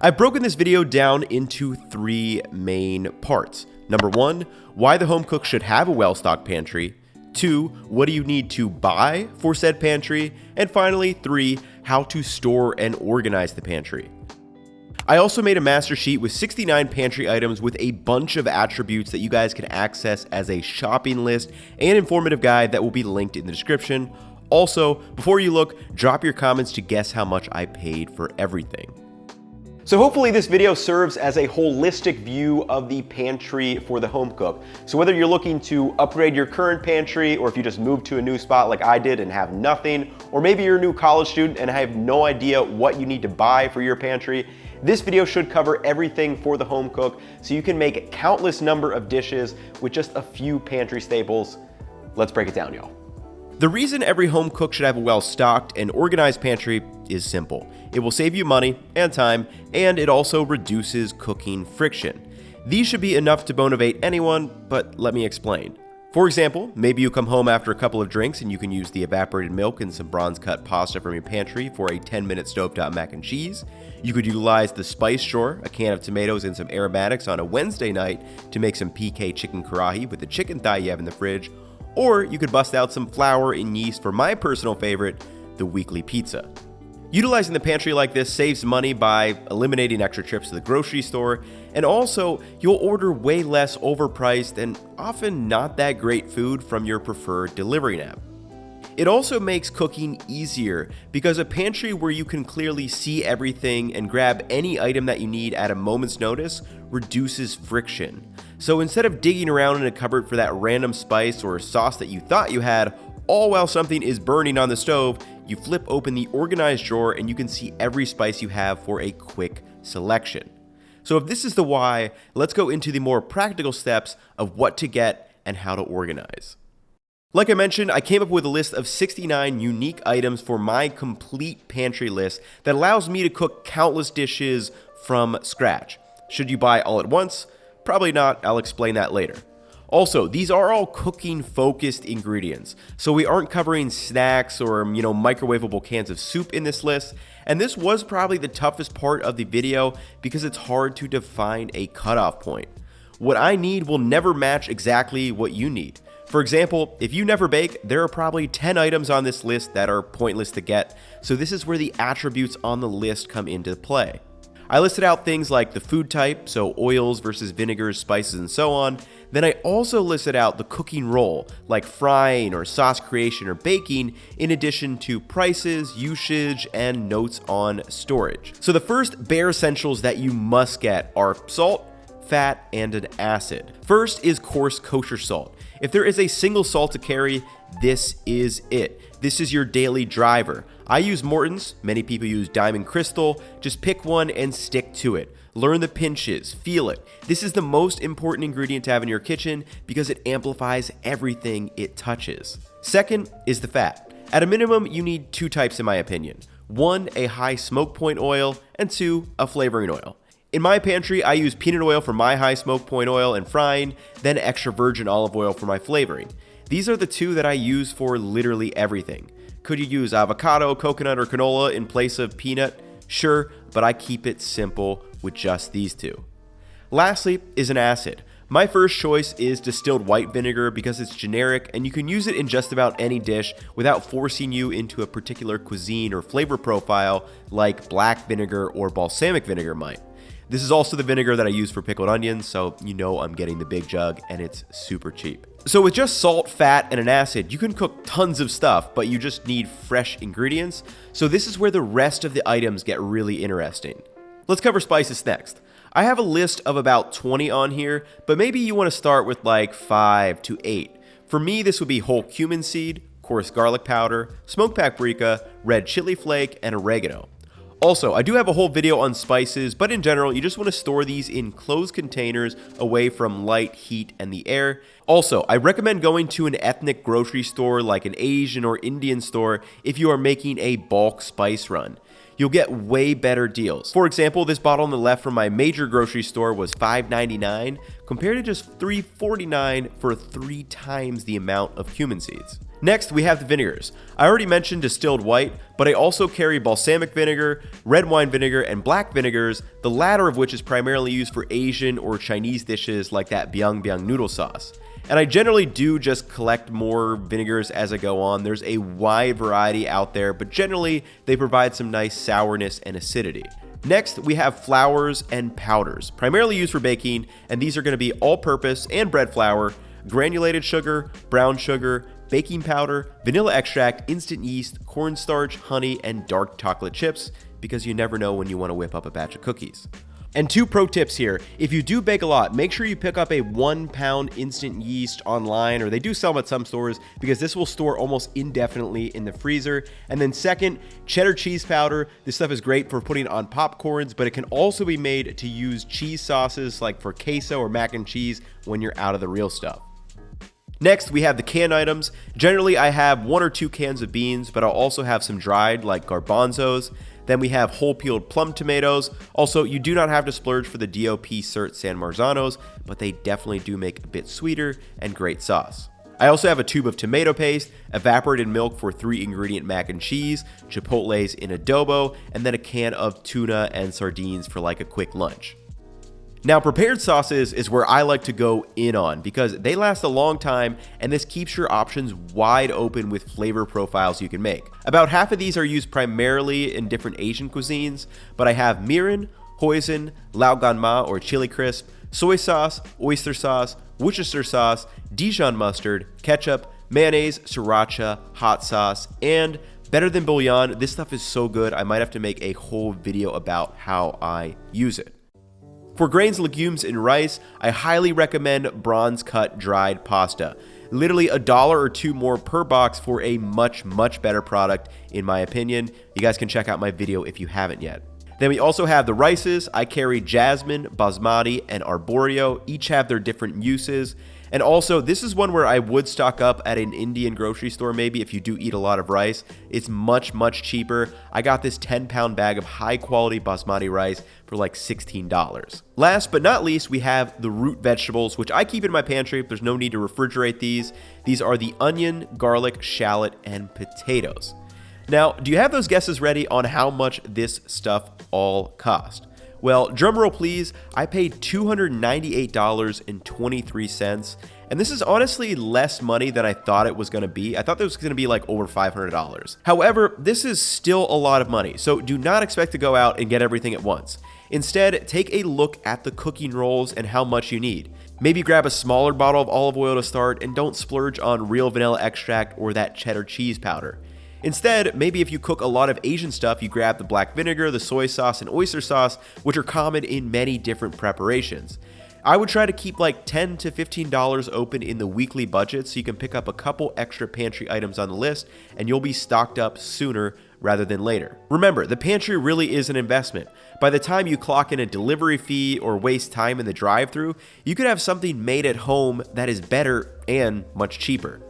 I've broken this video down into 3 main parts. Number 1, why the home cook should have a well-stocked pantry. 2, what do you need to buy for said pantry? And finally, 3, how to store and organize the pantry. I also made a master sheet with 69 pantry items with a bunch of attributes that you guys can access as a shopping list and informative guide that will be linked in the description. Also, before you look, drop your comments to guess how much I paid for everything. So hopefully this video serves as a holistic view of the pantry for the home cook. So whether you're looking to upgrade your current pantry, or if you just moved to a new spot like I did and have nothing, or maybe you're a new college student and have no idea what you need to buy for your pantry, this video should cover everything for the home cook so you can make a countless number of dishes with just a few pantry staples. Let's break it down, y'all. The reason every home cook should have a well-stocked and organized pantry is simple. It will save you money and time, and it also reduces cooking friction. These should be enough to motivate anyone, but let me explain. For example, maybe you come home after a couple of drinks and you can use the evaporated milk and some bronze-cut pasta from your pantry for a 10-minute stovetop mac and cheese. You could utilize the spice drawer, a can of tomatoes and some aromatics on a Wednesday night to make some PK chicken karahi with the chicken thigh you have in the fridge. Or you could bust out some flour and yeast for my personal favorite, the weekly pizza. Utilizing the pantry like this saves money by eliminating extra trips to the grocery store, and also you'll order way less overpriced and often not that great food from your preferred delivery app. It also makes cooking easier because a pantry where you can clearly see everything and grab any item that you need at a moment's notice reduces friction. So instead of digging around in a cupboard for that random spice or sauce that you thought you had, all while something is burning on the stove, you flip open the organized drawer and you can see every spice you have for a quick selection. So if this is the why, let's go into the more practical steps of what to get and how to organize. Like I mentioned, I came up with a list of 69 unique items for my complete pantry list that allows me to cook countless dishes from scratch. Should you buy all at once? Probably not, I'll explain that later. Also, these are all cooking-focused ingredients, so we aren't covering snacks or, microwavable cans of soup in this list, and this was probably the toughest part of the video because it's hard to define a cutoff point. What I need will never match exactly what you need. For example, if you never bake, there are probably 10 items on this list that are pointless to get, so this is where the attributes on the list come into play. I listed out things like the food type, so oils versus vinegars, spices, and so on. Then I also listed out the cooking role, like frying or sauce creation or baking, in addition to prices, usage, and notes on storage. So the first bare essentials that you must get are salt, fat, and an acid. First is coarse kosher salt. If there is a single salt to carry, this is it. This is your daily driver. I use Morton's, many people use Diamond Crystal. Just pick one and stick to it. Learn the pinches, feel it. This is the most important ingredient to have in your kitchen because it amplifies everything it touches. Second is the fat. At a minimum, you need 2 types in my opinion. 1, a high smoke point oil, and 2, a flavoring oil. In my pantry, I use peanut oil for my high smoke point oil and frying, then extra virgin olive oil for my flavoring. These are the 2 that I use for literally everything. Could you use avocado, coconut, or canola in place of peanut? Sure, but I keep it simple with just these 2. Lastly is an acid. My first choice is distilled white vinegar because it's generic and you can use it in just about any dish without forcing you into a particular cuisine or flavor profile like black vinegar or balsamic vinegar might. This is also the vinegar that I use for pickled onions, so I'm getting the big jug and it's super cheap. So with just salt, fat, and an acid, you can cook tons of stuff, but you just need fresh ingredients. So this is where the rest of the items get really interesting. Let's cover spices next. I have a list of about 20 on here, but maybe you want to start with like 5 to 8. For me, this would be whole cumin seed, coarse garlic powder, smoked paprika, red chili flake, and oregano. Also, I do have a whole video on spices, but in general, you just want to store these in closed containers away from light, heat, and the air. Also, I recommend going to an ethnic grocery store like an Asian or Indian store if you are making a bulk spice run. You'll get way better deals. For example, this bottle on the left from my major grocery store was $5.99 compared to just $3.49 for 3 times the amount of cumin seeds. Next, we have the vinegars. I already mentioned distilled white, but I also carry balsamic vinegar, red wine vinegar, and black vinegars, the latter of which is primarily used for Asian or Chinese dishes like that biang biang noodle sauce. And I generally do just collect more vinegars as I go on. There's a wide variety out there, but generally they provide some nice sourness and acidity. Next, we have flours and powders, primarily used for baking, and these are going to be all-purpose and bread flour, granulated sugar, brown sugar, baking powder, vanilla extract, instant yeast, cornstarch, honey, and dark chocolate chips, because you never know when you want to whip up a batch of cookies. And 2 pro tips here. If you do bake a lot, make sure you pick up a 1-pound instant yeast online, or they do sell them at some stores, because this will store almost indefinitely in the freezer. And then second, cheddar cheese powder. This stuff is great for putting on popcorns, but it can also be made to use cheese sauces like for queso or mac and cheese when you're out of the real stuff. Next, we have the canned items. Generally, I have 1 or 2 cans of beans, but I'll also have some dried like garbanzos. Then we have whole peeled plum tomatoes. Also, you do not have to splurge for the DOP Cert San Marzanos, but they definitely do make a bit sweeter and great sauce. I also have a tube of tomato paste, evaporated milk for 3-ingredient mac and cheese, chipotles in adobo, and then a can of tuna and sardines for like a quick lunch. Now, prepared sauces is where I like to go in on because they last a long time, and this keeps your options wide open with flavor profiles you can make. About half of these are used primarily in different Asian cuisines, but I have mirin, hoisin, lao gan ma or chili crisp, soy sauce, oyster sauce, Worcester sauce, Dijon mustard, ketchup, mayonnaise, sriracha, hot sauce, and better than bouillon. This stuff is so good, I might have to make a whole video about how I use it. For grains, legumes, and rice, I highly recommend bronze cut dried pasta. Literally $1 or $2 more per box for a much better product, in my opinion. You guys can check out my video if you haven't yet. Then we also have the rices. I carry jasmine, basmati, and arborio. Each have their different uses. And also, this is one where I would stock up at an Indian grocery store maybe if you do eat a lot of rice. It's much cheaper. I got this 10-pound bag of high-quality basmati rice for like $16. Last but not least, we have the root vegetables, which I keep in my pantry. There's no need to refrigerate these. These are the onion, garlic, shallot, and potatoes. Now, do you have those guesses ready on how much this stuff all cost? Well, drumroll please, I paid $298.23, and this is honestly less money than I thought it was going to be. I thought this was going to be like over $500. However, this is still a lot of money, so do not expect to go out and get everything at once. Instead, take a look at the cooking rolls and how much you need. Maybe grab a smaller bottle of olive oil to start, and don't splurge on real vanilla extract or that cheddar cheese powder. Instead, maybe if you cook a lot of Asian stuff, you grab the black vinegar, the soy sauce, and oyster sauce, which are common in many different preparations. I would try to keep like $10 to $15 open in the weekly budget so you can pick up a couple extra pantry items on the list and you'll be stocked up sooner rather than later. Remember, the pantry really is an investment. By the time you clock in a delivery fee or waste time in the drive-thru, you could have something made at home that is better and much cheaper.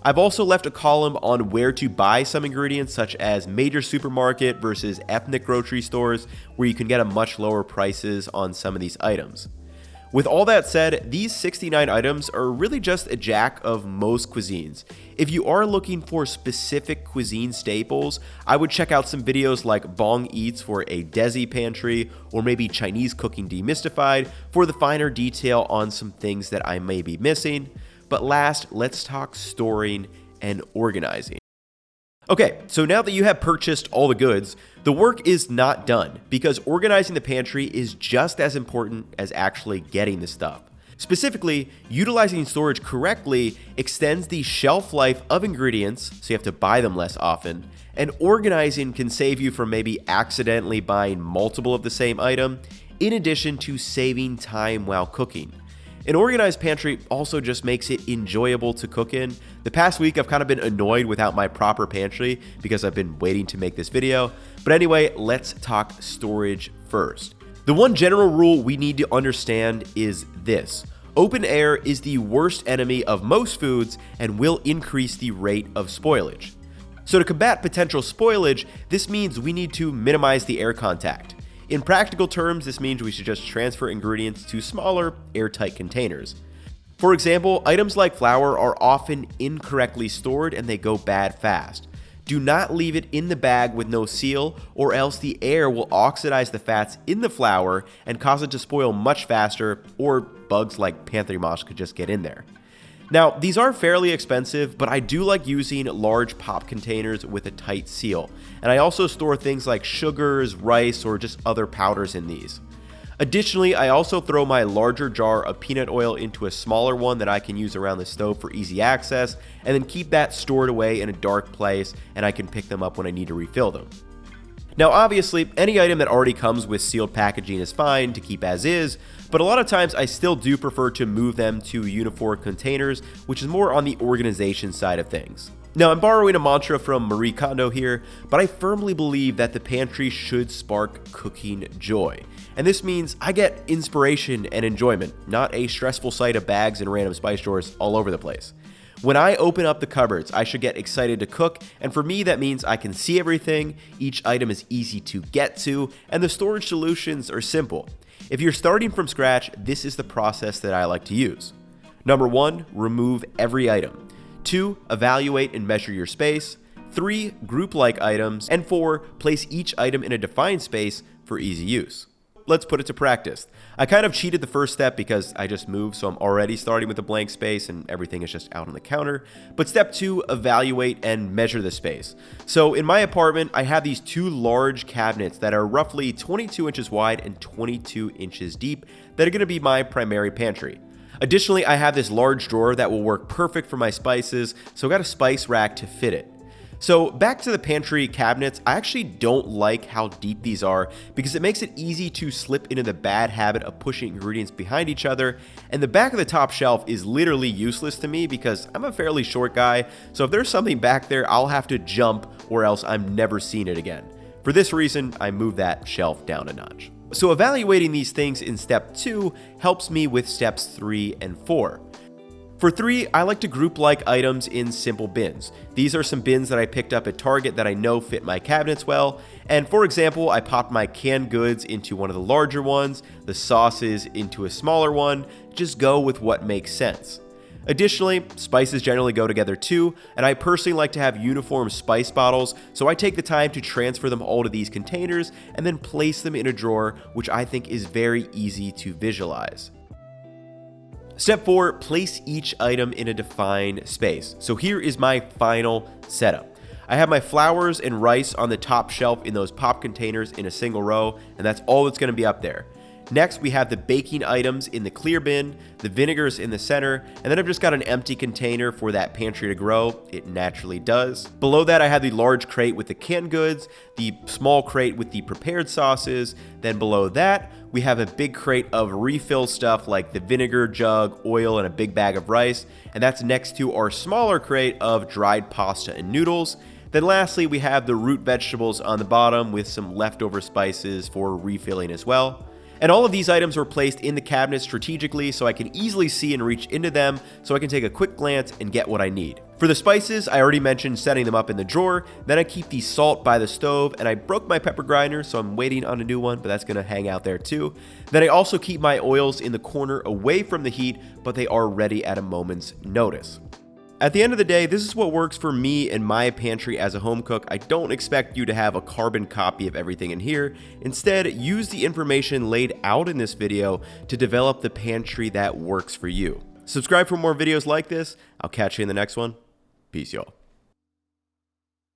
I've also left a column on where to buy some ingredients such as major supermarket versus ethnic grocery stores where you can get a much lower prices on some of these items. With all that said, these 69 items are really just a jack of most cuisines. If you are looking for specific cuisine staples, I would check out some videos like Bong Eats for a Desi pantry, or maybe Chinese Cooking Demystified for the finer detail on some things that I may be missing. But last, let's talk storing and organizing. Okay, so now that you have purchased all the goods, the work is not done because organizing the pantry is just as important as actually getting the stuff. Specifically, utilizing storage correctly extends the shelf life of ingredients, so you have to buy them less often, and organizing can save you from maybe accidentally buying multiple of the same item, in addition to saving time while cooking. An organized pantry also just makes it enjoyable to cook in. The past week, I've kind of been annoyed without my proper pantry because I've been waiting to make this video. But anyway, let's talk storage first. The one general rule we need to understand is this. Open air is the worst enemy of most foods and will increase the rate of spoilage. So to combat potential spoilage, this means we need to minimize the air contact. In practical terms, this means we should just transfer ingredients to smaller, airtight containers. For example, items like flour are often incorrectly stored and they go bad fast. Do not leave it in the bag with no seal, or else the air will oxidize the fats in the flour and cause it to spoil much faster, or bugs like pantry moths could just get in there. Now, these are fairly expensive, but I do like using large pop containers with a tight seal, and I also store things like sugars, rice, or just other powders in these. Additionally, I also throw my larger jar of peanut oil into a smaller one that I can use around the stove for easy access, and then keep that stored away in a dark place, and I can pick them up when I need to refill them. Now obviously, any item that already comes with sealed packaging is fine to keep as is, but a lot of times I still do prefer to move them to uniform containers, which is more on the organization side of things. Now, I'm borrowing a mantra from Marie Kondo here, but I firmly believe that the pantry should spark cooking joy. And this means I get inspiration and enjoyment, not a stressful sight of bags and random spice drawers all over the place. When I open up the cupboards, I should get excited to cook, and for me that means I can see everything, each item is easy to get to, and the storage solutions are simple. If you're starting from scratch, this is the process that I like to use. Number 1, remove every item. 2, evaluate and measure your space. 3, group like items. And 4, place each item in a defined space for easy use. Let's put it to practice. I kind of cheated the first step because I just moved, so I'm already starting with a blank space and everything is just out on the counter. But step 2, evaluate and measure the space. So in my apartment, I have these 2 large cabinets that are roughly 22 inches wide and 22 inches deep that are going to be my primary pantry. Additionally, I have this large drawer that will work perfect for my spices, so I got a spice rack to fit it. So back to the pantry cabinets, I actually don't like how deep these are because it makes it easy to slip into the bad habit of pushing ingredients behind each other, and the back of the top shelf is literally useless to me because I'm a fairly short guy, so if there's something back there, I'll have to jump or else I'm never seeing it again. For this reason, I moved that shelf down a notch. So evaluating these things in step 2 helps me with steps 3 and 4. For 3, I like to group like items in simple bins. These are some bins that I picked up at Target that I know fit my cabinets well, and for example, I popped my canned goods into one of the larger ones, the sauces into a smaller one, just go with what makes sense. Additionally, spices generally go together too, and I personally like to have uniform spice bottles, so I take the time to transfer them all to these containers and then place them in a drawer, which I think is very easy to visualize. Step 4, place each item in a defined space. So here is my final setup. I have my flours and rice on the top shelf in those pop containers in a single row, and that's all that's going to be up there. Next, we have the baking items in the clear bin, the vinegars in the center, and then I've just got an empty container for that pantry to grow. It naturally does. Below that, I have the large crate with the canned goods, the small crate with the prepared sauces. Then below that, we have a big crate of refill stuff like the vinegar jug, oil, and a big bag of rice. And that's next to our smaller crate of dried pasta and noodles. Then lastly, we have the root vegetables on the bottom with some leftover spices for refilling as well. And all of these items were placed in the cabinet strategically so I can easily see and reach into them so I can take a quick glance and get what I need. For the spices, I already mentioned setting them up in the drawer. Then I keep the salt by the stove, and I broke my pepper grinder, so I'm waiting on a new one, but that's gonna hang out there too. Then I also keep my oils in the corner away from the heat, but they are ready at a moment's notice. At the end of the day, this is what works for me in my pantry as a home cook. I don't expect you to have a carbon copy of everything in here. Instead, use the information laid out in this video to develop the pantry that works for you. Subscribe for more videos like this. I'll catch you in the next one. Peace, y'all.